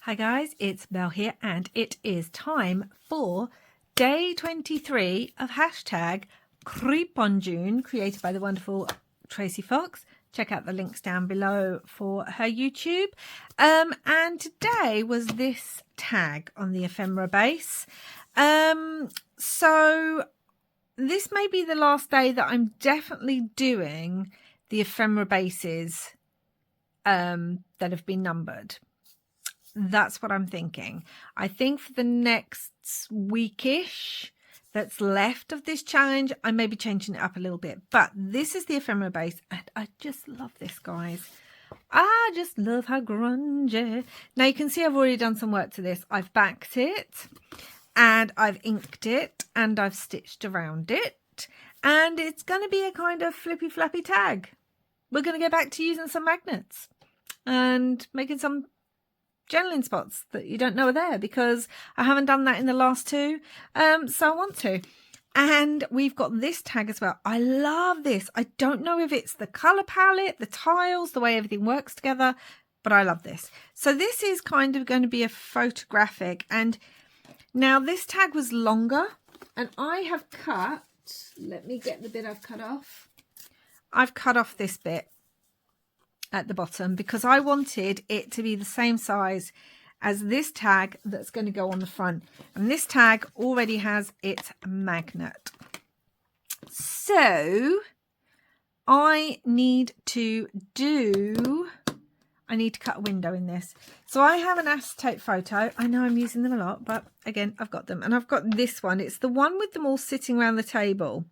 Hi guys, it's Belle here and it is time for day 23 of hashtag Creep on June, created by the wonderful Tracy Fox. Check out the links down below for her YouTube. And today was this tag on the ephemera base. So this may be the last day that I'm definitely doing the ephemera bases that have been numbered. That's what I'm thinking. I think for the next weekish that's left of this challenge, I may be changing it up a little bit. But this is the ephemera base, and I just love this, guys. I just love how grungy. Now you can see I've already done some work to this. I've backed it, and I've inked it, and I've stitched around it, and it's going to be a kind of flippy flappy tag. We're going to go back to using some magnets and making some journaling spots that you don't know are there, because I haven't done that in the last two, so I want to. And we've got this tag as well. I love this. I don't know if it's the color palette, the tiles, the way everything works together, but I love this. So this is kind of going to be a photographic, and now this tag was longer, and I have cut, let me get the bit I've cut off. I've cut off this bit at the bottom because I wanted it to be the same size as this tag that's going to go on the front, and this tag already has its magnet. So I need to cut a window in this. So I have an acetate photo. I know I'm using them a lot, but again, I've got them, and I've got this one. It's the one with them all sitting around the table,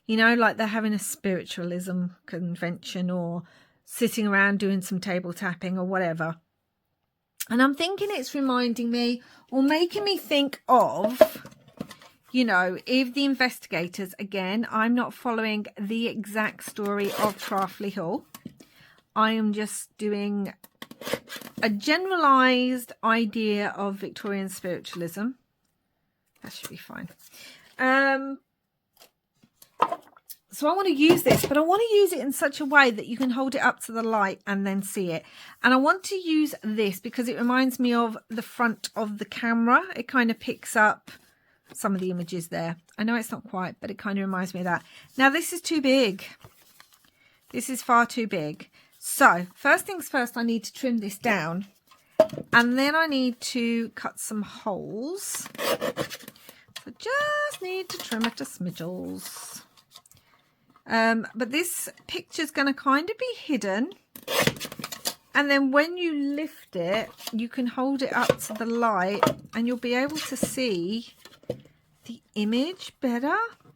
you know, like they're having a spiritualism convention or sitting around doing some table tapping or whatever. And I'm thinking it's reminding me or making me think of, you know, if the investigators, again, I'm not following the exact story of Trafley Hall. I am just doing a generalized idea of Victorian spiritualism. That should be fine. So I want to use this, but I want to use it in such a way that you can hold it up to the light and then see it. And I want to use this because it reminds me of the front of the camera. It kind of picks up some of the images there. I know it's not quite, but it kind of reminds me of that. Now this is too big. This is far too big. So first things first, I need to trim this down, and then I need to cut some holes. So just need to trim it to smidgels. But this picture's going to kind of be hidden, and then when you lift it, you can hold it up to the light and you'll be able to see the image better,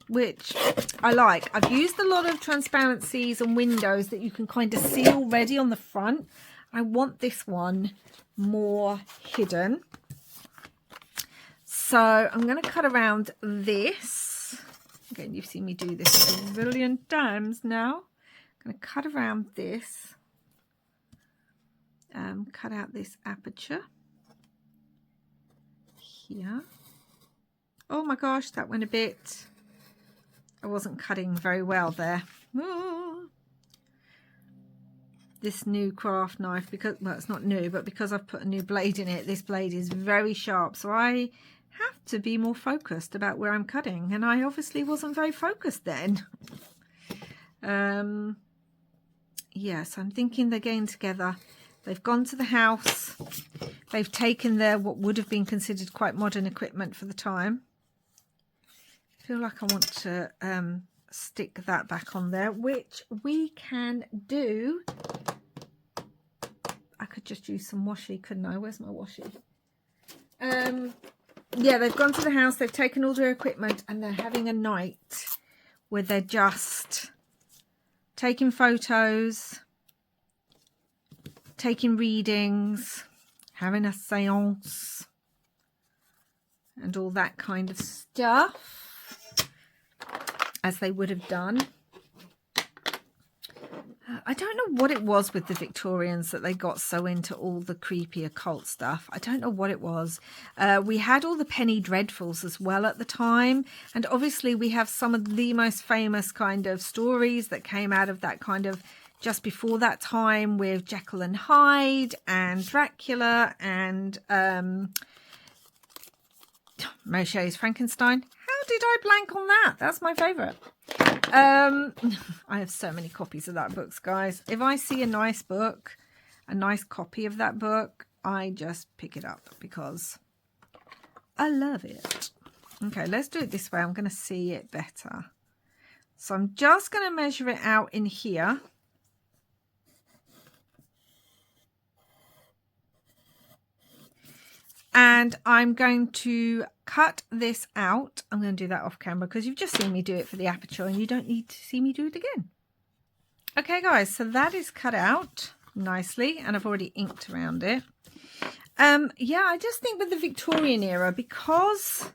which I like. I've used a lot of transparencies and windows that you can kind of see already on the front. I want this one more hidden, so I'm going to cut around this. Again, you've seen me do this a billion times now. I'm going to cut around this, cut out this aperture here. Oh my gosh, that went a bit, I wasn't cutting very well there. Ooh. This new craft knife, because, well, it's not new, but because I've put a new blade in it, this blade is very sharp, so I have to be more focused about where I'm cutting, and I obviously wasn't very focused then. Yes, I'm thinking they're getting together. They've gone to the house, they've taken their what would have been considered quite modern equipment for the time. I feel like I want to stick that back on there, which we can do. I could just use some washi, couldn't I? Where's my washi? Yeah, they've gone to the house, they've taken all their equipment, and they're having a night where they're just taking photos, taking readings, having a seance, and all that kind of stuff, as they would have done. I don't know what it was with the Victorians that they got so into all the creepy occult stuff. I don't know what it was. We had all the penny dreadfuls as well at the time. And obviously we have some of the most famous kind of stories that came out of that kind of, just before that time with Jekyll and Hyde and Dracula and Moshe's Frankenstein. How did I blank on that? That's my favourite. I have so many copies of that books, guys. If I see a nice book, a nice copy of that book, I just pick it up because I love it. Okay, let's do it this way. I'm going to see it better. So I'm just going to measure it out in here. And I'm going to cut this out. I'm going to do that off camera because you've just seen me do it for the aperture and you don't need to see me do it again. Okay, guys, so that is cut out nicely and I've already inked around it. Yeah, I just think with the Victorian era, because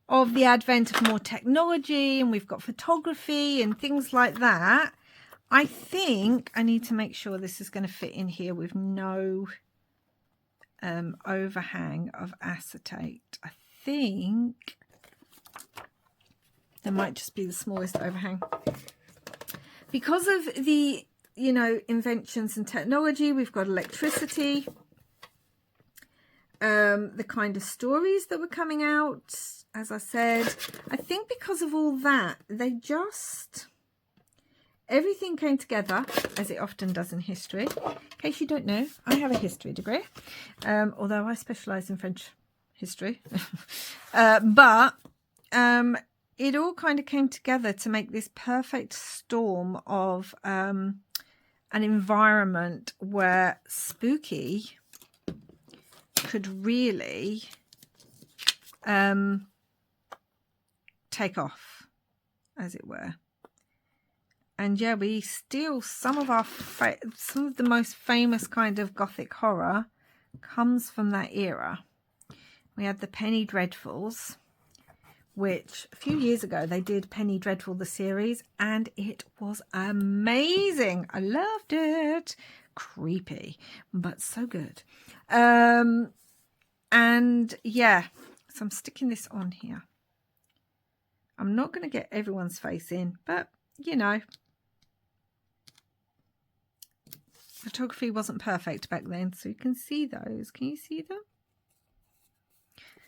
of the advent of more technology and we've got photography and things like that, I think I need to make sure this is going to fit in here with no overhang of acetate. I think there might just be the smallest overhang because of the, you know, inventions and technology. We've got electricity, the kind of stories that were coming out, as I said. I think because of all that, they just, everything came together, as it often does in history. In case you don't know, I have a history degree, although I specialise in French history. But it all kind of came together to make this perfect storm of an environment where spooky could really take off, as it were. And yeah, we steal some of the most famous kind of Gothic horror comes from that era. We had the Penny Dreadfuls, which a few years ago they did Penny Dreadful the series, and it was amazing. I loved it. Creepy, but so good. And yeah, so I'm sticking this on here. I'm not going to get everyone's face in, but you know, photography wasn't perfect back then, so you can see those. Can you see them?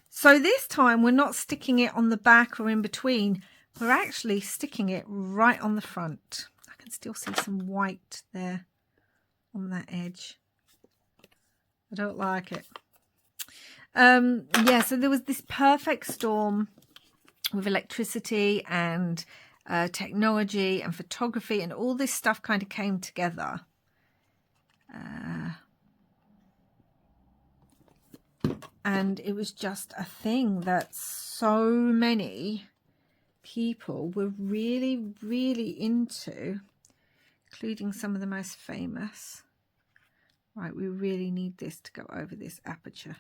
So this time we're not sticking it on the back or in between. We're actually sticking it right on the front. I can still see some white there on that edge. I don't like it. Yeah, so there was this perfect storm with electricity and technology and photography, and all this stuff kind of came together. And it was just a thing that so many people were really, really into, including some of the most famous. Right, we really need this to go over this aperture.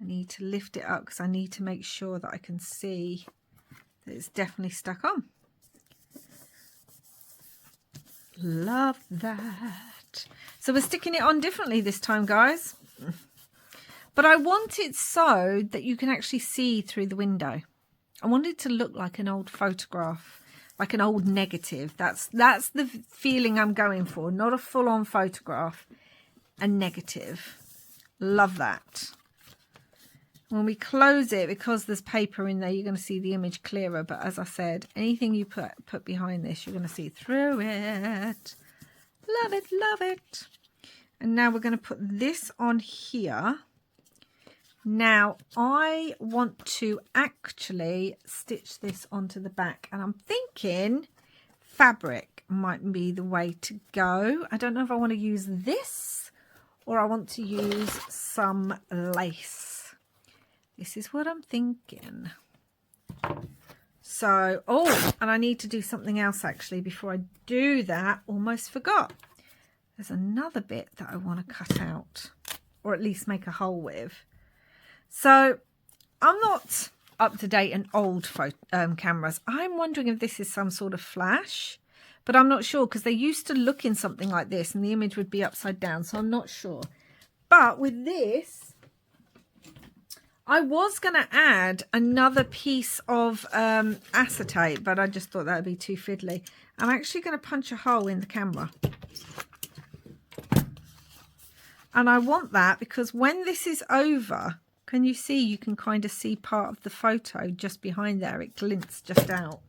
I need to lift it up because I need to make sure that I can see that it's definitely stuck on. Love that. So we're sticking it on differently this time, guys. But I want it so that you can actually see through the window. I want it to look like an old photograph, like an old negative. That's the feeling I'm going for. Not a full-on photograph, a negative. Love that. When we close it, because there's paper in there, you're going to see the image clearer. But as I said, anything you put behind this, you're going to see through it. Love it, love it. And now we're going to put this on here. Now, I want to actually stitch this onto the back, and I'm thinking fabric might be the way to go. I don't know if I want to use this or I want to use some lace. This is what I'm thinking. So, oh, and I need to do something else actually before I do that. Almost forgot. There's another bit that I want to cut out, or at least make a hole with. So I'm not up to date on old cameras. I'm wondering if this is some sort of flash, but I'm not sure because they used to look in something like this and the image would be upside down. So I'm not sure. But with this, I was going to add another piece of acetate, but I just thought that would be too fiddly. I'm actually going to punch a hole in the camera. And I want that because when this is over, can you see, you can kind of see part of the photo just behind there. It glints just out.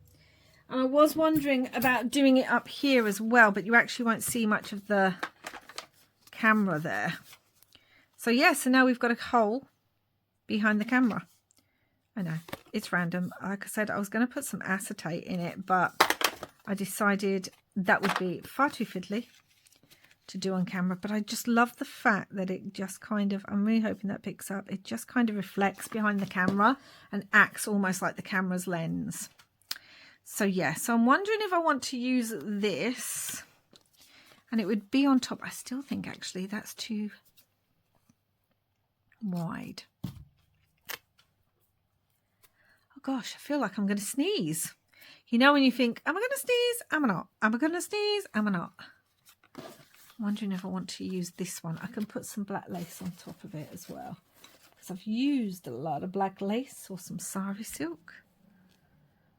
And I was wondering about doing it up here as well, but you actually won't see much of the camera there. So yeah, so now we've got a hole behind the camera. I know, it's random. Like I said, I was going to put some acetate in it, but I decided that would be far too fiddly to do on camera. But I just love the fact that it just kind of, I'm really hoping that picks up, it just kind of reflects behind the camera and acts almost like the camera's lens. So yeah, so I'm wondering if I want to use this, and it would be on top. I still think actually that's too wide. Oh gosh, I feel like I'm going to sneeze. You know when you think, am I going to sneeze? Am I not? Am I going to sneeze? Am I not? I'm wondering if I want to use this one. I can put some black lace on top of it as well, because I've used a lot of black lace or some sari silk.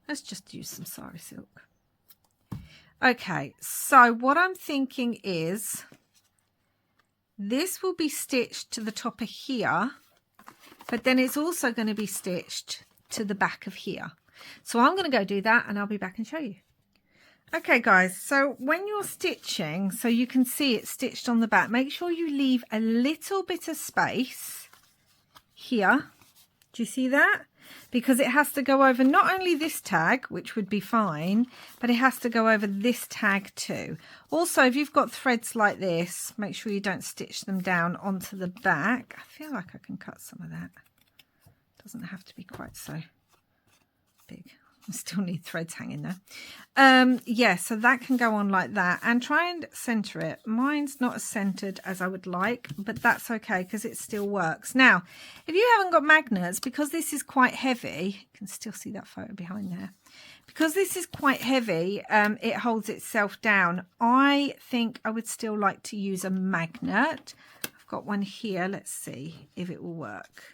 Let's just use some sari silk. Okay, so what I'm thinking is this will be stitched to the top of here, but then it's also going to be stitched to the back of here. So I'm going to go do that and I'll be back and show you. Okay guys, so when you're stitching, so you can see it's stitched on the back, make sure you leave a little bit of space here. Do you see that? Because it has to go over not only this tag, which would be fine, but it has to go over this tag too. Also, if you've got threads like this, make sure you don't stitch them down onto the back. I feel like I can cut some of that. Doesn't have to be quite so big. I still need threads hanging there. Yeah, so that can go on like that, and try and center it. Mine's not as centered as I would like, but that's okay because it still works. Now, if you haven't got magnets, because this is quite heavy, you can still see that photo behind there. Because this is quite heavy, it holds itself down. I think I would still like to use a magnet. I've got one here. Let's see if it will work.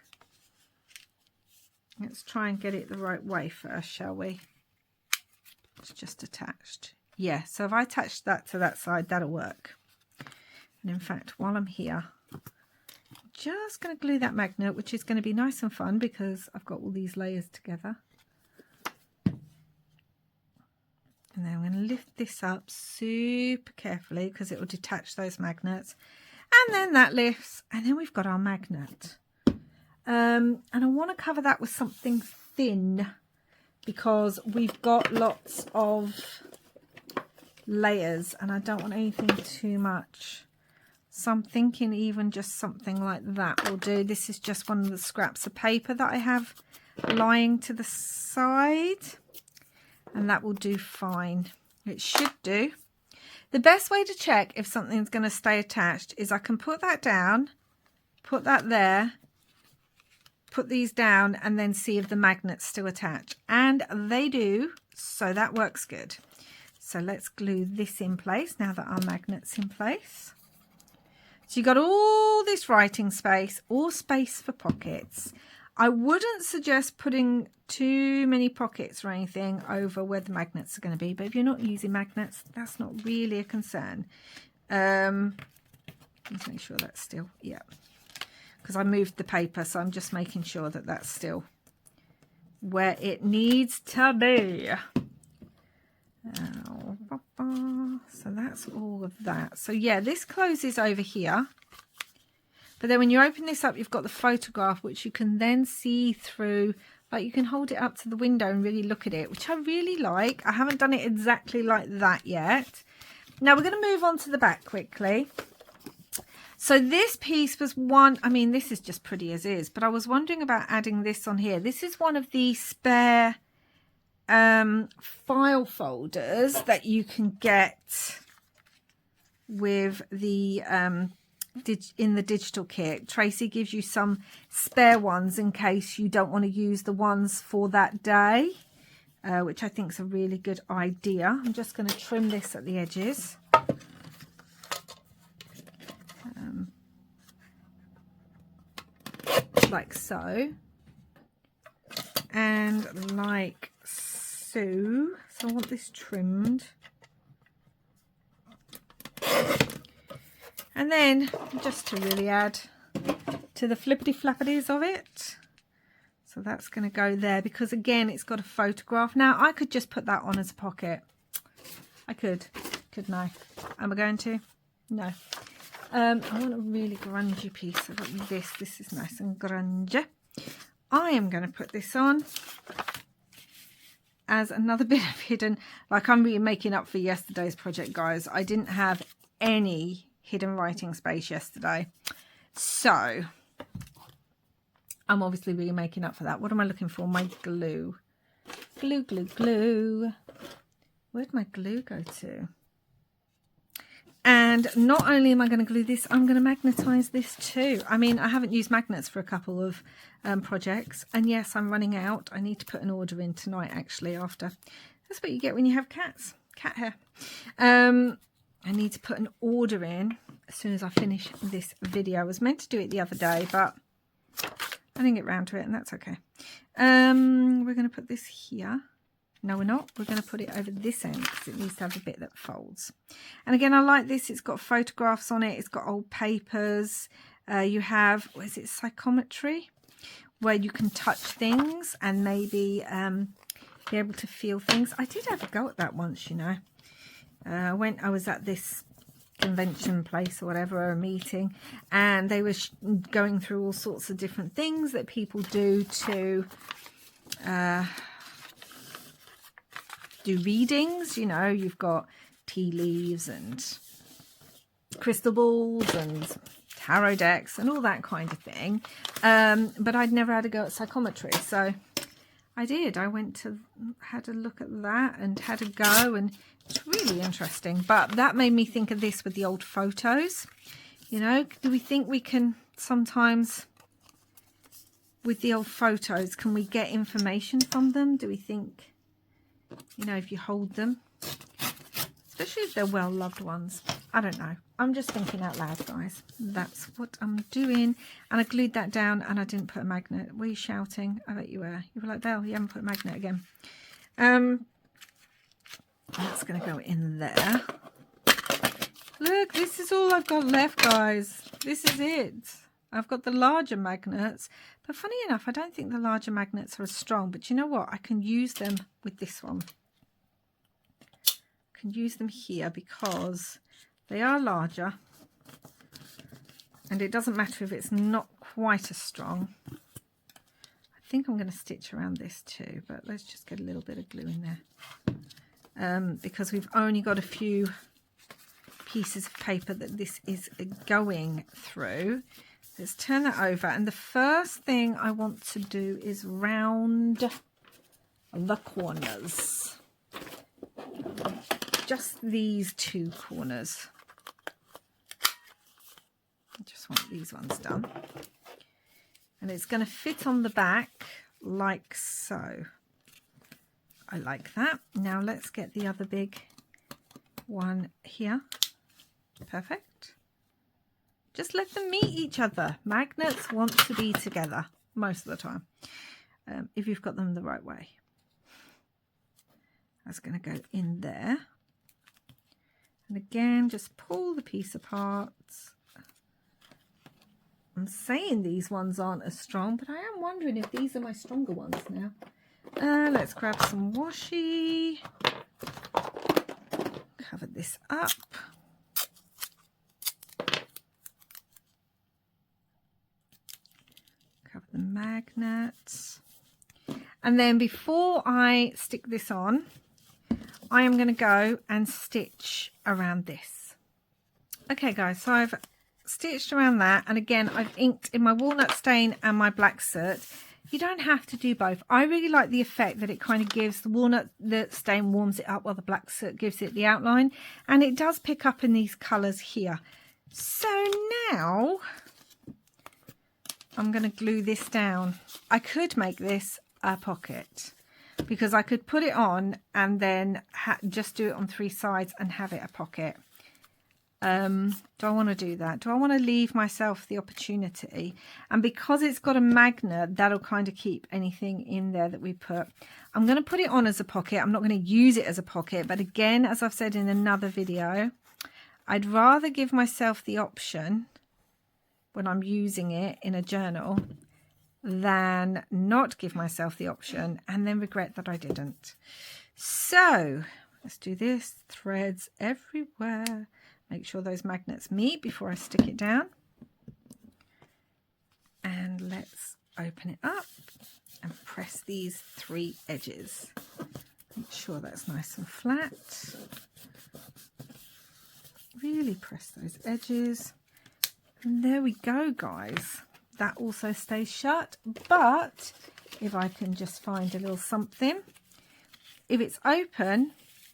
Let's try and get it the right way first, shall we? It's just attached. Yeah, so if I attach that to that side, that'll work. And in fact, while I'm here, I'm just going to glue that magnet, which is going to be nice and fun because I've got all these layers together. And then I'm going to lift this up super carefully because it will detach those magnets. And then that lifts, and then we've got our magnet. And I want to cover that with something thin because we've got lots of layers and I don't want anything too much. So I'm thinking even just something like that will do. This is just one of the scraps of paper that I have lying to the side, and that will do fine. It should do. The best way to check if something's going to stay attached is I can put that down, put that there, put these down, and then see if the magnets still attach, and they do, so that works good. So let's glue this in place now that our magnet's in place. So you've got all this writing space, all space for pockets. I wouldn't suggest putting too many pockets or anything over where the magnets are going to be, but if you're not using magnets, that's not really a concern. Let's make sure that's still, yeah, because I moved the paper, so I'm just making sure that that's still where it needs to be. So that's all of that. So yeah, this closes over here, but then when you open this up, you've got the photograph, which you can then see through. Like, you can hold it up to the window and really look at it, which I really like. I haven't done it exactly like that yet. Now we're going to move on to the back quickly. So this piece was one, I mean, this is just pretty as is, but I was wondering about adding this on here. This is one of the spare file folders that you can get with the in the digital kit. Tracy gives you some spare ones in case you don't want to use the ones for that day, which I think is a really good idea. I'm just going to trim this at the edges. Like so. and like so. So I want this trimmed. And then just to really add to the flippity flappities of it. So that's going to go there because again, it's got a photograph. Now I could just put that on as a pocket. I couldn't I? Am I going to? No. I want a really grungy piece. I've got this. This is nice and grungy. I am going to put this on as another bit of hidden, like I'm really making up for yesterday's project, guys. I didn't have any hidden writing space yesterday. So I'm obviously really making up for that. What am I looking for? My glue. Glue, glue, glue. Where'd my glue go to? And not only am I going to glue this, I'm going to magnetize this too. I mean, I haven't used magnets for a couple of projects. And yes, I'm running out. I need to put an order in tonight, actually, after. That's what you get when you have cats. Cat hair. I need to put an order in as soon as I finish this video. I was meant to do it the other day, but I didn't get round to it, and that's okay. We're going to put this here. No, we're not. We're going to put it over this end because it needs to have a bit that folds. And again, I like this. It's got photographs on it. It's got old papers. You have, what is it, psychometry, where you can touch things and maybe be able to feel things. I did have a go at that once, you know. I was at this convention place or whatever, or a meeting, and they were going through all sorts of different things that people do to do readings. You know, you've got tea leaves and crystal balls and tarot decks and all that kind of thing, but I'd never had a go at psychometry, so I did. I had a look at that and had a go, and it's really interesting. But that made me think of this with the old photos. You know, do we think we can sometimes, with the old photos, can we get information from them? Do we think, you know, if you hold them, especially if they're well-loved ones? I don't know. I'm just thinking out loud, guys. That's what I'm doing. And I glued that down and I didn't put a magnet. Were you shouting? I bet you were. You were like, Belle, you haven't put a magnet again. That's going to go in there. Look, this is all I've got left, guys. This is it. I've got the larger magnets. But funny enough, I don't think the larger magnets are as strong. But you know what? I can use them with this one. I can use them here because they are larger. And it doesn't matter if it's not quite as strong. I think I'm going to stitch around this too. But let's just get a little bit of glue in there. Because we've only got a few pieces of paper that this is going through. Let's turn that over, and the first thing I want to do is round the corners. Just these two corners. I just want these ones done. And it's going to fit on the back like so. I like that. Now let's get the other big one here. Perfect. Just let them meet each other. Magnets want to be together most of the time, if you've got them the right way. That's going to go in there. And again, just pull the piece apart. I'm saying these ones aren't as strong, but I am wondering if these are my stronger ones now. Let's grab some washi. Cover this up. Cover the magnets. And then before I stick this on, I am going to go and stitch around this. Okay, guys, so I've stitched around that. And again, I've inked in my walnut stain and my black soot. You don't have to do both. I really like the effect that it kind of gives. The stain warms it up while the black soot gives it the outline. And it does pick up in these colours here. So now I'm going to glue this down. I could make this a pocket because I could put it on and then just do it on 3 sides and have it a pocket. Do I want to do that? Do I want to leave myself the opportunity? And because it's got a magnet, that'll kind of keep anything in there that we put. I'm going to put it on as a pocket. I'm not going to use it as a pocket. But again, as I've said in another video, I'd rather give myself the option when I'm using it in a journal than not give myself the option and then regret that I didn't. So let's do this. Threads everywhere. Make sure those magnets meet before I stick it down. And let's open it up and press these 3 edges. Make sure that's nice and flat. Really press those edges. And there we go, guys. That also stays shut. But if I can just find a little something, if it's open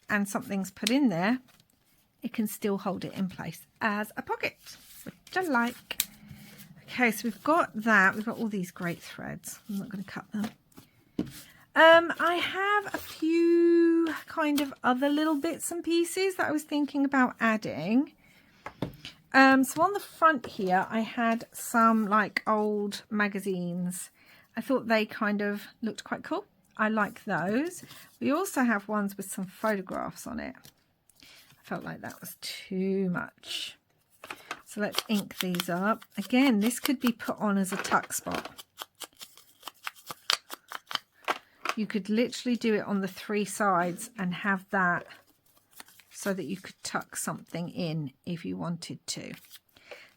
and something's put in there, it can still hold it in place as a pocket, which I like. Okay, so we've got that. We've got all these great threads. I'm not going to cut them. I have a few kind of other little bits and pieces that I was thinking about adding. So on the front here, I had some like old magazines. I thought they kind of looked quite cool. I like those. We also have ones with some photographs on it. Felt like that was too much, so let's ink these up. Again, this could be put on as a tuck spot. You could literally do it on the 3 sides and have that so that you could tuck something in if you wanted to.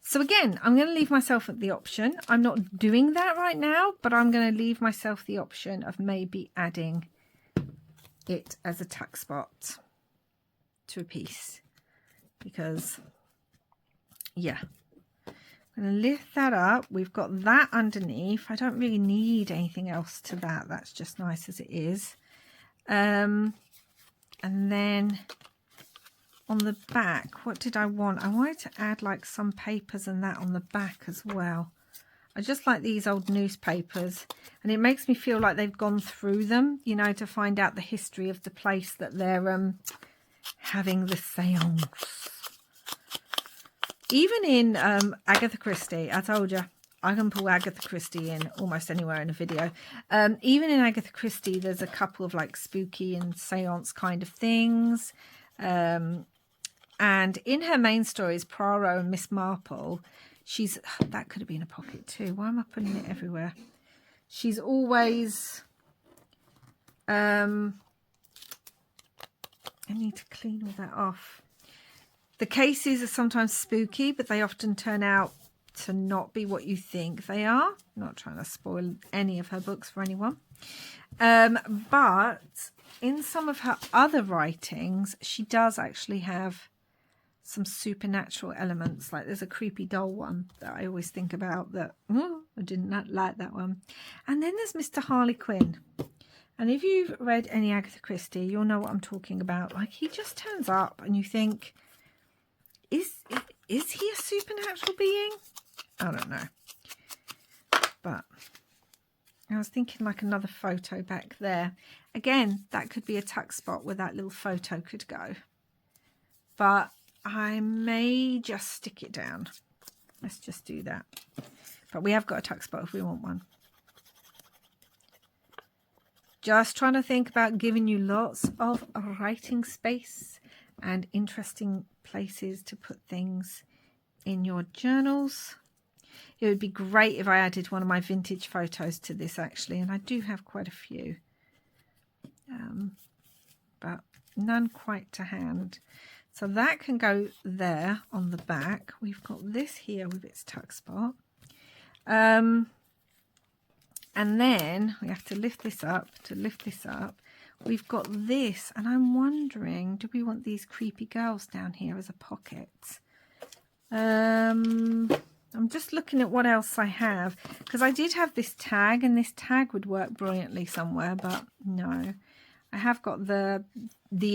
So again, I'm going to leave myself at the option. I'm not doing that right now, but I'm going to leave myself the option of maybe adding it as a tuck spot to a piece, because yeah, I'm going to lift that up. We've got that underneath. I don't really need anything else to that. That's just nice as it is. And then on the back, what did I want? I wanted to add like some papers and that on the back as well. I just like these old newspapers, and it makes me feel like they've gone through them, you know, to find out the history of the place that they're having the seance. Even in Agatha Christie, I told you, I can pull Agatha Christie in almost anywhere in a video. Even in Agatha Christie, there's a couple of like spooky and seance kind of things. And in her main stories, Poirot and Miss Marple, she's, that could have been a pocket too. Why am I putting it everywhere? She's always, I need to clean all that off. The cases are sometimes spooky, but they often turn out to not be what you think they are. I'm not trying to spoil any of her books for anyone. But in some of her other writings, she does actually have some supernatural elements. Like there's a creepy doll one that I always think about that, oh, I did not like that one. And then there's Mr. Harlequin. And if you've read any Agatha Christie, you'll know what I'm talking about. Like he just turns up and you think, is he a supernatural being? I don't know. But I was thinking like another photo back there. Again, that could be a tuck spot where that little photo could go. But I may just stick it down. Let's just do that. But we have got a tuck spot if we want one. Just trying to think about giving you lots of writing space and interesting places to put things in your journals. It would be great if I added one of my vintage photos to this actually, and I do have quite a few, but none quite to hand. So that can go there on the back. We've got this here with its tuck spot. And then we have to lift this up. To lift this up, we've got this. And I'm wondering, do we want these creepy girls down here as a pocket? I'm just looking at what else I have. Because I did have this tag, and this tag would work brilliantly somewhere. But no, I have got the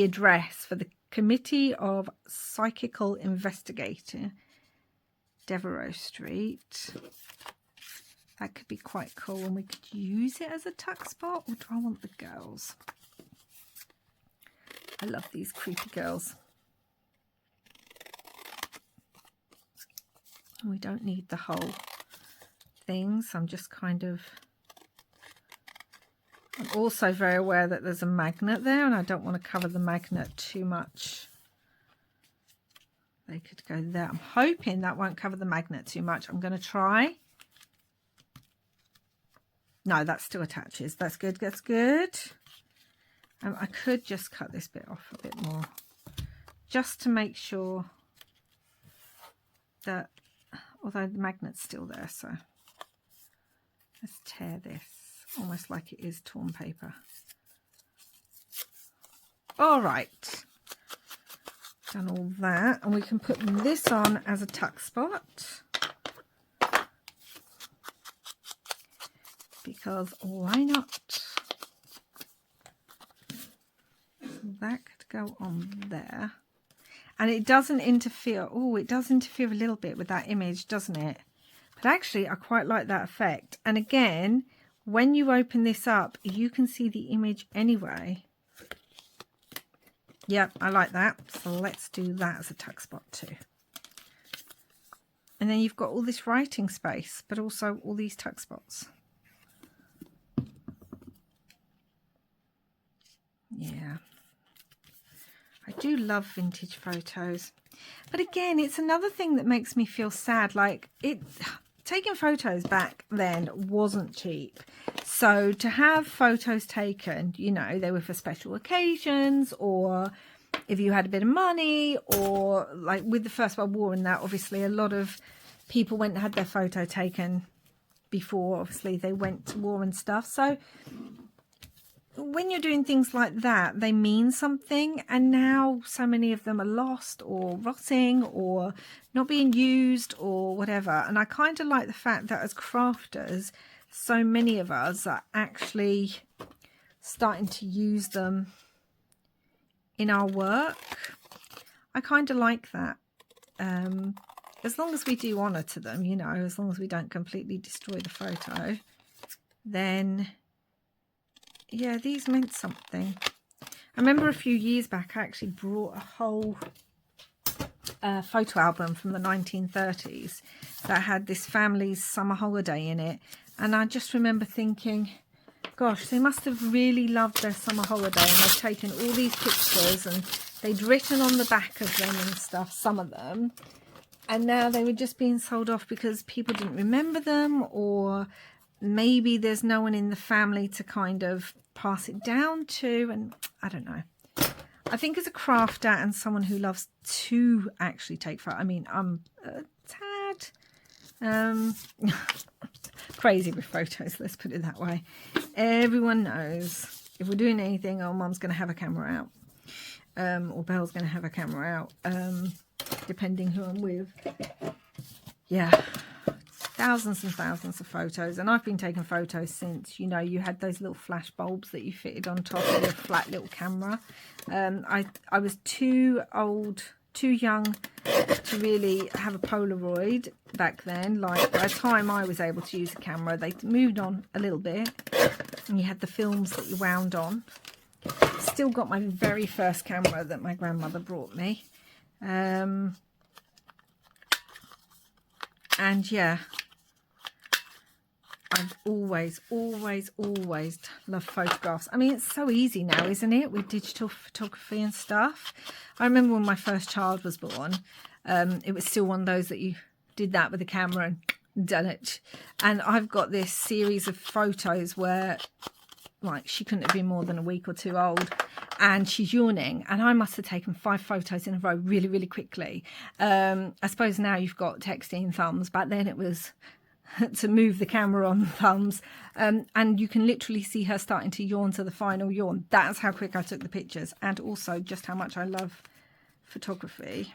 address for the Committee of Psychical Investigator, Devereux Street. That could be quite cool, and we could use it as a tuck spot. Or do I want the girls? I love these creepy girls. We don't need the whole thing, so I'm just kind of... I'm also very aware that there's a magnet there, and I don't want to cover the magnet too much. They could go there. I'm hoping that won't cover the magnet too much. I'm going to try. No, that still attaches. That's good. That's good. I could just cut this bit off a bit more, just to make sure that, although the magnet's still there, so let's tear this, almost like it is torn paper. All right, done all that, and we can put this on as a tuck spot, because why not? That could go on there, and it doesn't interfere. Oh, it does interfere a little bit with that image, doesn't it? But actually I quite like that effect. And again, when you open this up, you can see the image anyway. Yep, I like that. So let's do that as a tuck spot too. And then you've got all this writing space, but also all these tuck spots. Yeah. I do love vintage photos, but again, it's another thing that makes me feel sad. Like, taking photos back then wasn't cheap. So to have photos taken, you know, they were for special occasions, or if you had a bit of money, or like with the First World War and that, obviously a lot of people went and had their photo taken before, obviously, they went to war and stuff. So when you're doing things like that, they mean something, and now so many of them are lost or rotting or not being used or whatever. And I kind of like the fact that as crafters, so many of us are actually starting to use them in our work. I kind of like that. As long as we do honour to them, you know, as long as we don't completely destroy the photo, then... yeah, these meant something. I remember a few years back, I actually brought a whole photo album from the 1930s that had this family's summer holiday in it. And I just remember thinking, gosh, they must have really loved their summer holiday, and they've taken all these pictures and they'd written on the back of them and stuff, some of them. And now they were just being sold off because people didn't remember them, or... maybe there's no one in the family to kind of pass it down to, and I don't know. I think as a crafter and someone who loves to actually take photos, I mean, I'm a tad crazy with photos, let's put it that way. Everyone knows if we're doing anything, oh, Mum's going to have a camera out, or Belle's going to have a camera out, depending who I'm with. Yeah. Thousands and thousands of photos, and I've been taking photos since, you know, you had those little flash bulbs that you fitted on top of your flat little camera. I was too young to really have a Polaroid back then. Like, by the time I was able to use a camera, they moved on a little bit, and you had the films that you wound on. Still got my very first camera that my grandmother brought me, and yeah, I've always loved photographs. I mean, it's so easy now, isn't it, with digital photography and stuff. I remember when my first child was born, it was still one of those that you did that with a camera and done it. And I've got this series of photos where, like, she couldn't have been more than a week or two old, and she's yawning, and I must have taken 5 photos in a row really, really quickly. I suppose now you've got texting thumbs. Back then it was to move the camera on thumbs, and you can literally see her starting to yawn to the final yawn. That's how quick I took the pictures, and also just how much I love photography.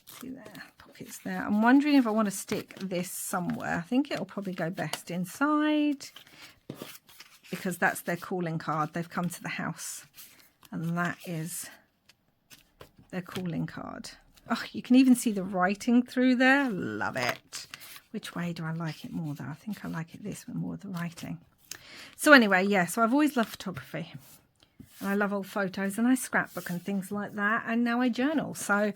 See there, pockets there. I'm wondering if I want to stick this somewhere. I think it'll probably go best inside, because that's their calling card. They've come to the house, and that is their calling card. Oh, you can even see the writing through there. Love it. Which way do I like it more, though? I think I like it this one more, the writing. So anyway, yeah, so I've always loved photography, and I love old photos, and I scrapbook and things like that, and now I journal. So it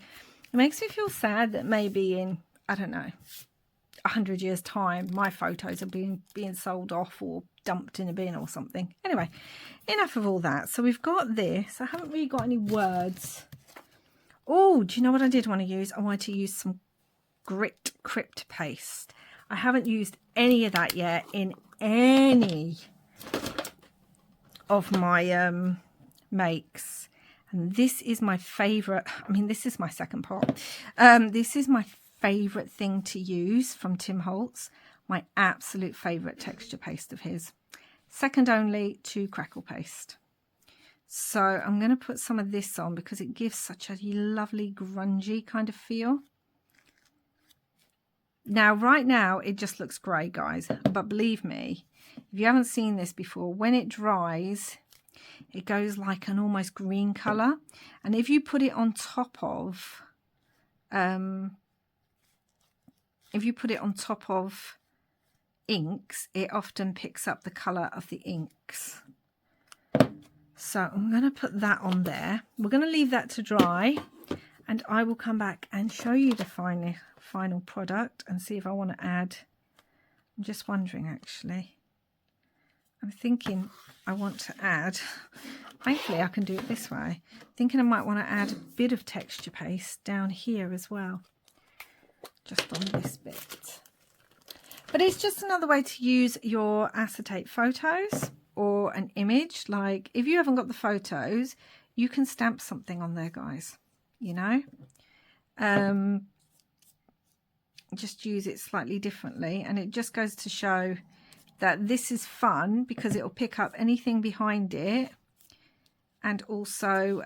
makes me feel sad that maybe in I don't know, 100 years time, my photos are being sold off or dumped in a bin or something. Anyway, enough of all that. So we've got this. I haven't really got any words. Oh, do you know what I did want to use? I wanted to use some grit crypt paste. I haven't used any of that yet in any of my makes, and this is my favorite. I mean, this is my second pot. This is my favorite thing to use from Tim Holtz. My absolute favorite texture paste of his, second only to crackle paste. So I'm going to put some of this on because it gives such a lovely grungy kind of feel. Now, right now, it just looks grey, guys. But believe me, if you haven't seen this before, when it dries, it goes like an almost green colour. And if you put it on top of, inks, it often picks up the colour of the inks. So I'm going to put that on there. We're going to leave that to dry, and I will come back and show you the final product and see if I want to add. I'm just wondering, actually. I'm thinking I want to add, thankfully I can do it this way, thinking I might want to add a bit of texture paste down here as well, just on this bit. But it's just another way to use your acetate photos or an image. Like if you haven't got the photos, you can stamp something on there, guys, you know. Just use it slightly differently, and it just goes to show that this is fun because it'll pick up anything behind it, and also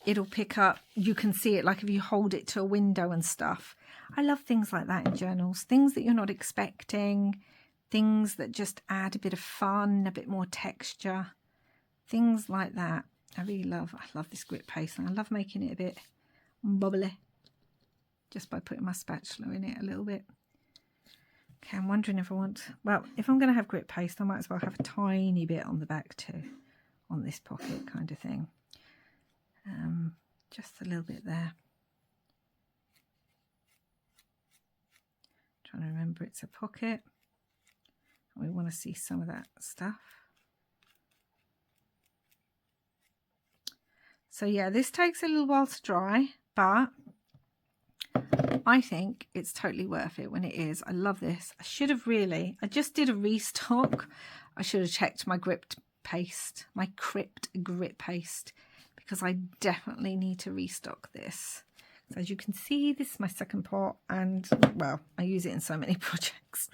it'll pick up, you can see it like if you hold it to a window and stuff. I love things like that in journals, things that you're not expecting, things that just add a bit of fun, a bit more texture, things like that. I love this grit paste, and I love making it a bit bubbly just by putting my spatula in it a little bit. Okay, I'm wondering if I want, well, if I'm going to have grit paste, I might as well have a tiny bit on the back too, on this pocket kind of thing. Just a little bit there. Trying to remember it's a pocket. We want to see some of that stuff. So yeah, this takes a little while to dry, but I think it's totally worth it when it is. I love this. I just did a restock. I should have checked my crypt grit paste, because I definitely need to restock this. So as you can see, this is my second pot, and well, I use it in so many projects.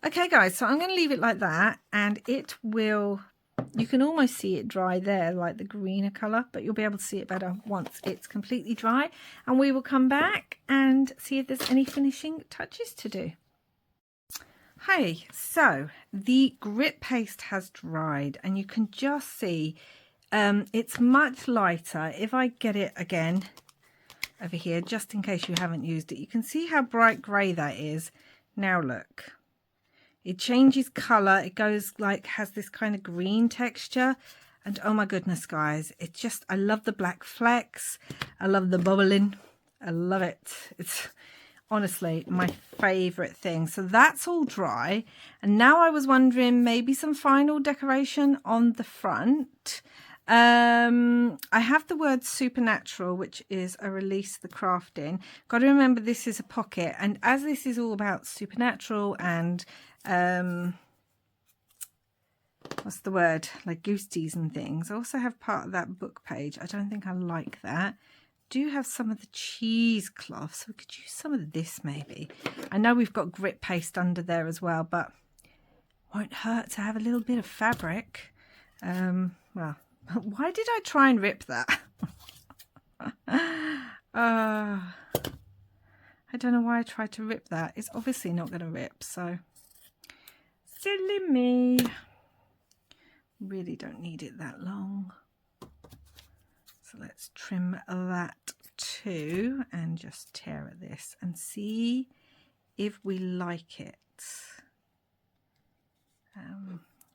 Okay guys, so I'm going to leave it like that, and it will, you can almost see it dry there, like the greener colour, but you'll be able to see it better once it's completely dry, and we will come back and see if there's any finishing touches to do. Hey, so the grit paste has dried, and you can just see it's much lighter. If I get it again over here, just in case you haven't used it, you can see how bright grey that is. Now look, it changes colour. It goes like, has this kind of green texture, and oh my goodness guys, it just, I love the black flecks, I love the bubbling, I love it. It's honestly my favourite thing. So that's all dry, and now I was wondering maybe some final decoration on the front. I have the word supernatural, which is a release the crafting. Got to remember this is a pocket, and as this is all about supernatural and what's the word, like ghosties and things, I also have part of that book page. I don't think I like that. Do have some of the cheesecloth, so we could use some of this maybe. I know we've got grit paste under there as well, but won't hurt to have a little bit of fabric. Well, why did I try and rip that? I don't know why I tried to rip that. It's obviously not going to rip, so silly me. Really don't need it that long. So let's trim that too, and just tear at this and see if we like it.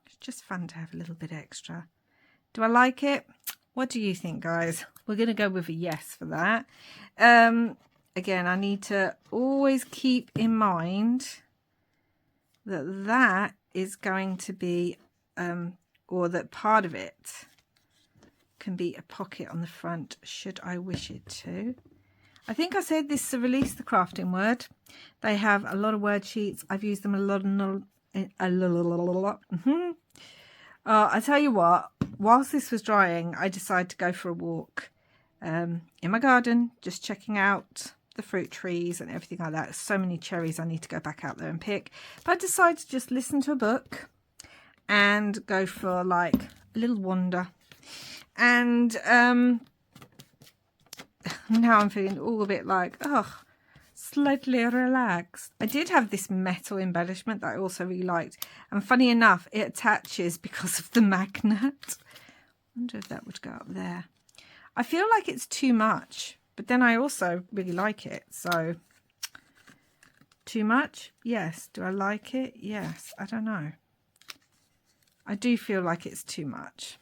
It's just fun to have a little bit extra. Do I like it? What do you think, guys? We're going to go with a yes for that. Again, I need to always keep in mind that that is going to be, or that part of it can be a pocket on the front, should I wish it to. I think I said this to Release the Crafting Word. They have a lot of word sheets. I've used them a lot. I tell you what, whilst this was drying, I decided to go for a walk in my garden, just checking out the fruit trees and everything like that. So many cherries I need to go back out there and pick. But I decided to just listen to a book and go for like a little wander. And now I'm feeling all a bit like, oh, slightly relaxed. I did have this metal embellishment that I also really liked. And funny enough, it attaches because of the magnet. I wonder if that would go up there. I feel like it's too much, but then I also really like it. So, too much? Yes. Do I like it? Yes. I don't know. I do feel like it's too much.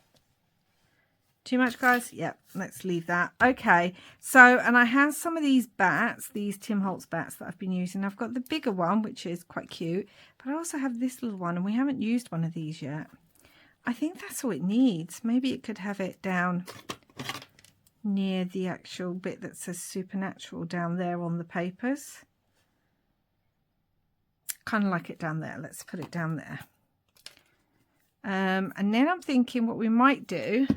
Too much, guys? Yep, let's leave that. Okay, so, and I have some of these bats, these Tim Holtz bats that I've been using. I've got the bigger one, which is quite cute, but I also have this little one, and we haven't used one of these yet. I think that's all it needs. Maybe it could have it down near the actual bit that says Supernatural down there on the papers. Kind of like it down there. Let's put it down there. And then I'm thinking what we might do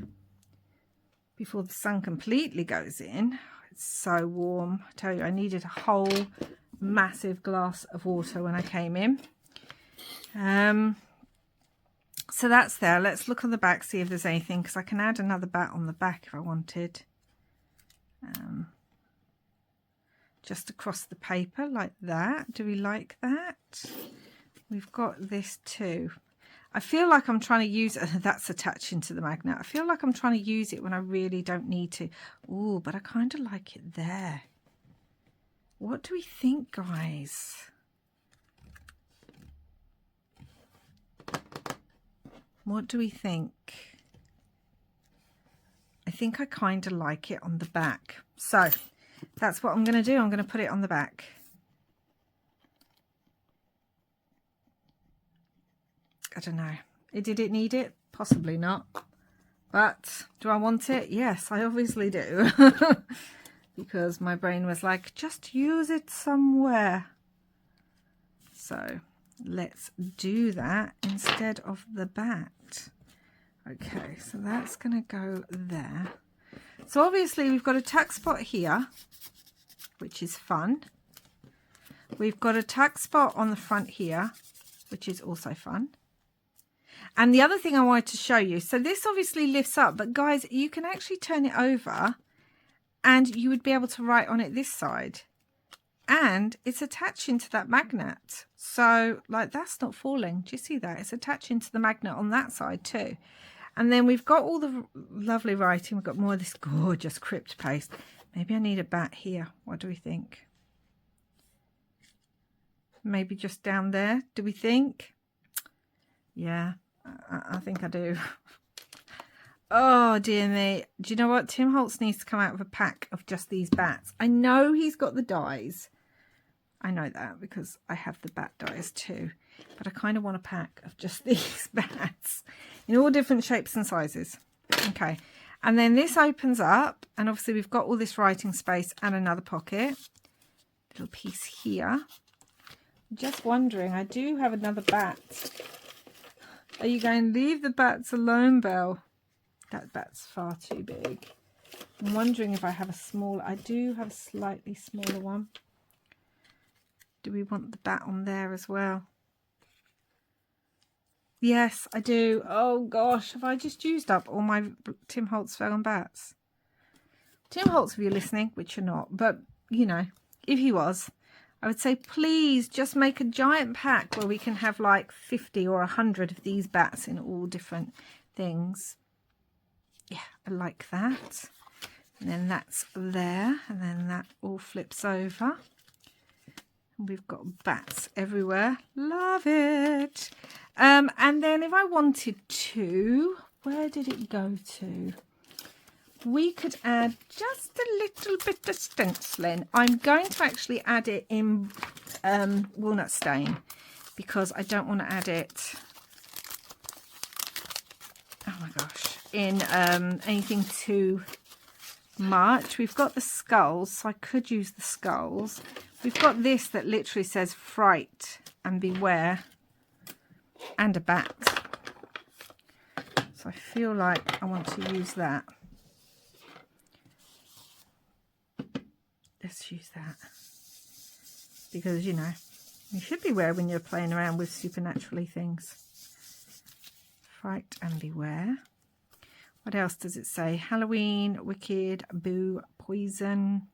before the sun completely goes in. It's so warm. I tell you, I needed a whole massive glass of water when I came in. So that's there. Let's look on the back, see if there's anything, because I can add another bat on the back if I wanted. Just across the paper like that. Do we like that? We've got this too. I feel like I'm trying to use it. That's attaching to the magnet. I feel like I'm trying to use it when I really don't need to. Oh, but I kind of like it there. What do we think, guys? What do we think? I think I kind of like it on the back. So that's what I'm going to do. I'm going to put it on the back. I don't know. Did it need it? Possibly not. But do I want it? Yes, I obviously do. Because my brain was like, just use it somewhere. So let's do that instead of the bat. Okay, so that's going to go there. So obviously we've got a tuck spot here, which is fun. We've got a tuck spot on the front here, which is also fun. And the other thing I wanted to show you, so this obviously lifts up, but guys, you can actually turn it over and you would be able to write on it this side. And it's attaching to that magnet. So like that's not falling. Do you see that? It's attaching to the magnet on that side too. And then we've got all the lovely writing. We've got more of this gorgeous crypt paste. Maybe I need a bat here. What do we think? Maybe just down there. Do we think? Yeah. I think I do. Oh, dear me. Do you know what? Tim Holtz needs to come out with a pack of just these bats. I know he's got the dies. I know that because I have the bat dies too. But I kind of want a pack of just these bats in all different shapes and sizes. Okay. And then this opens up. And obviously we've got all this writing space and another pocket. Little piece here. Just wondering, I do have another bat. Are you going to leave the bats alone, Belle? That bat's far too big. I'm wondering if I have a small. I do have a slightly smaller one. Do we want the bat on there as well? Yes, I do. Oh gosh, have I just used up all my Tim Holtz Fell bats? Tim Holtz, if you're listening, which you're not, but you know, if he was, I would say, please just make a giant pack where we can have like 50 or 100 of these bats in all different things. Yeah, I like that. And then that's there. And then that all flips over. And we've got bats everywhere. Love it. And then if I wanted to, where did it go to? we could add just a little bit of stenciling. I'm going to actually add it in walnut stain because I don't want to add it, oh my gosh, in anything too much. We've got the skulls, so I could use the skulls. We've got this that literally says fright and beware, and a bat. So I feel like I want to use that. Let's use that. Because, you know, you should beware when you're playing around with supernaturally things. Fright and beware. What else does it say? Halloween, wicked, boo, poison,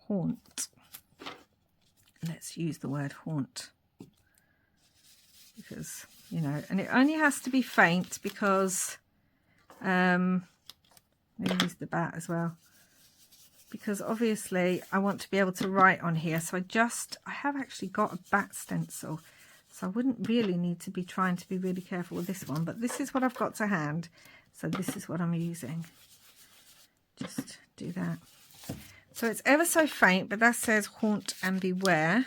haunt. Let's use the word haunt. Because, you know, and it only has to be faint because, maybe use the bat as well. Because obviously I want to be able to write on here. So I have actually got a bat stencil. So I wouldn't really need to be trying to be really careful with this one. But this is what I've got to hand. So this is what I'm using. Just do that. So it's ever so faint, but that says haunt and beware.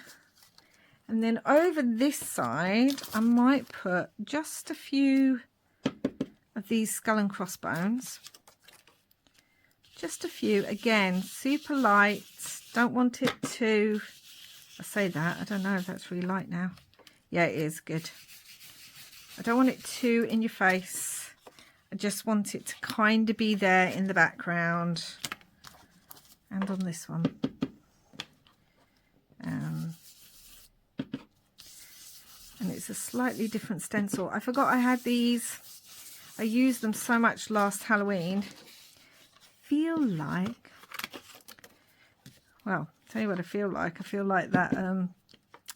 And then over this side, I might put just a few of these skull and crossbones. Just a few, again, super light. Don't want it to, I say that, I don't know if that's really light now. Yeah, it is, good. I don't want it too in your face. I just want it to kind of be there in the background. And on this one. And it's a slightly different stencil. I forgot I had these. I used them so much last Halloween. Feel like, well, tell you what I feel like. I feel like that,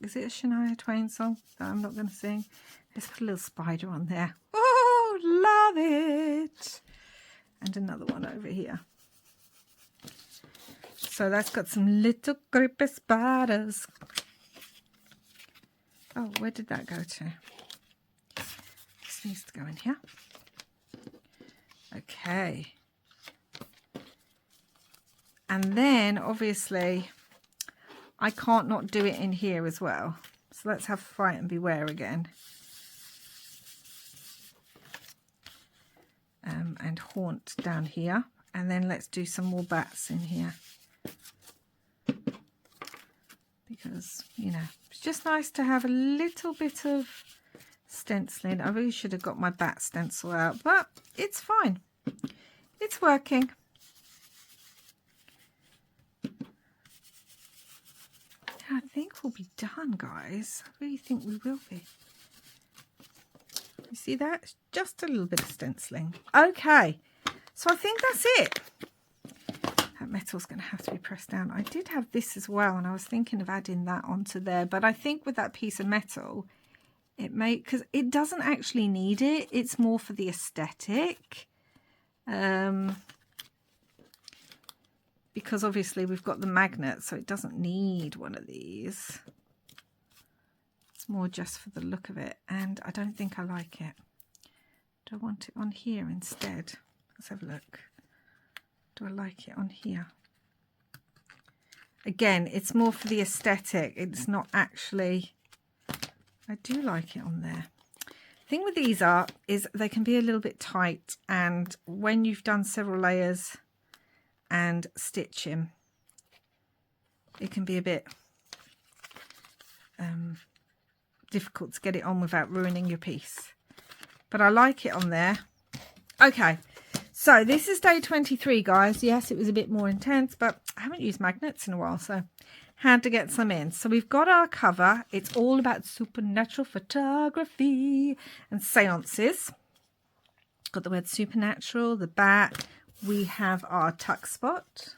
is it a Shania Twain song that I'm not going to sing? Let's put a little spider on there. Oh, love it. And another one over here. So that's got some little creepy spiders. Oh, where did that go to? This needs to go in here. Okay. And then, obviously, I can't not do it in here as well. So let's have fright and beware again. And haunt down here. And then let's do some more bats in here. Because, you know, it's just nice to have a little bit of stenciling. I really should have got my bat stencil out, but it's fine. It's working. I think we'll be done, guys. I really think we will be. You see that? It's just a little bit of stenciling. Okay, so I think that's it. That metal's going to have to be pressed down. I did have this as well, and I was thinking of adding that onto there. But I think with that piece of metal, it may, because it doesn't actually need it. It's more for the aesthetic. Because obviously we've got the magnet, so it doesn't need one of these. It's more just for the look of it, and I don't think I like it. Do I want it on here instead? Let's have a look. Do I like it on here? Again, it's more for the aesthetic. It's not actually... I do like it on there. The thing with these is they can be a little bit tight, and when you've done several layers and stitching, it can be a bit difficult to get it on without ruining your piece. But I like it on there. Okay, so this is day 23, guys. Yes, it was a bit more intense, but I haven't used magnets in a while, so had to get some in. So we've got our cover. It's all about supernatural photography and seances. Got the word supernatural, the bat. We have our tuck spot.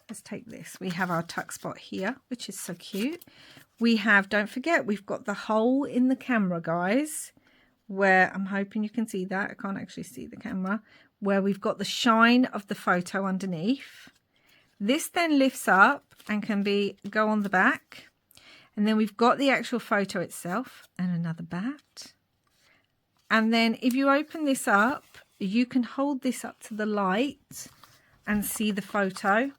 Let's take this. We have our tuck spot here, which is so cute. We have, don't forget, we've got the hole in the camera, guys, where I'm hoping you can see that. I can't actually see the camera. Where we've got the shine of the photo underneath. This then lifts up and can go on the back. And then we've got the actual photo itself and another bat. And then if you open this up, you can hold this up to the light and see the photo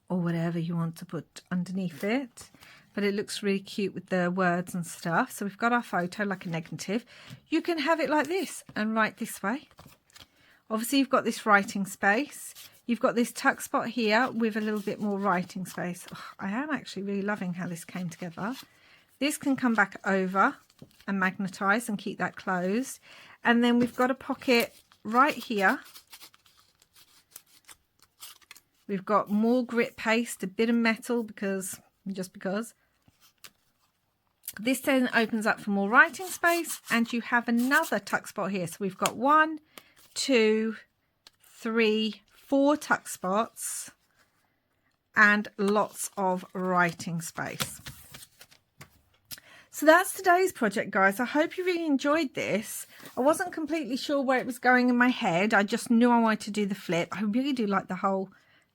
or whatever you want to put underneath it. But it looks really cute with the words and stuff. So we've got our photo like a negative. You can have it like this and write this way. Obviously, you've got this writing space. You've got this tuck spot here with a little bit more writing space. Oh, I am actually really loving how this came together. This can come back over and magnetize and keep that closed. And then we've got a pocket right here. We've got more grit paste, a bit of metal just because. This then opens up for more writing space, and you have another tuck spot here. So we've got 1, 2, 3, 4 tuck spots and lots of writing space. So that's today's project, guys. I hope you really enjoyed this. I wasn't completely sure where it was going in my head. I just knew I wanted to do the flip. I really do like the whole,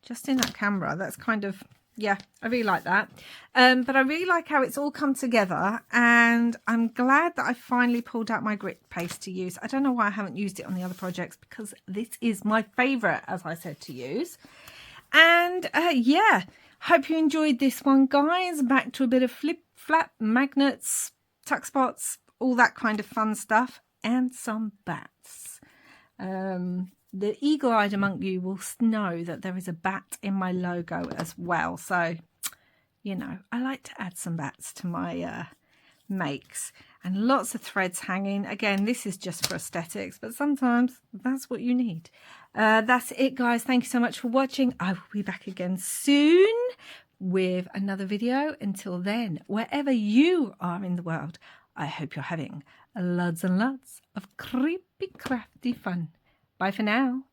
just in that camera, that's kind of, yeah, I really like that. But I really like how it's all come together, and I'm glad that I finally pulled out my grit paste to use. I don't know why I haven't used it on the other projects, because this is my favourite, as I said, to use. And yeah, hope you enjoyed this one, guys. Back to a bit of flip, flap, magnets, tuck spots, all that kind of fun stuff, and some bats. The eagle-eyed among you will know that there is a bat in my logo as well. So, you know, I like to add some bats to my makes. And lots of threads hanging. Again, this is just for aesthetics, but sometimes that's what you need. That's it, guys. Thank you so much for watching. I will be back again soon with another video. Until then, wherever you are in the world, I hope you're having lots and lots of creepy, crafty fun. Bye for now.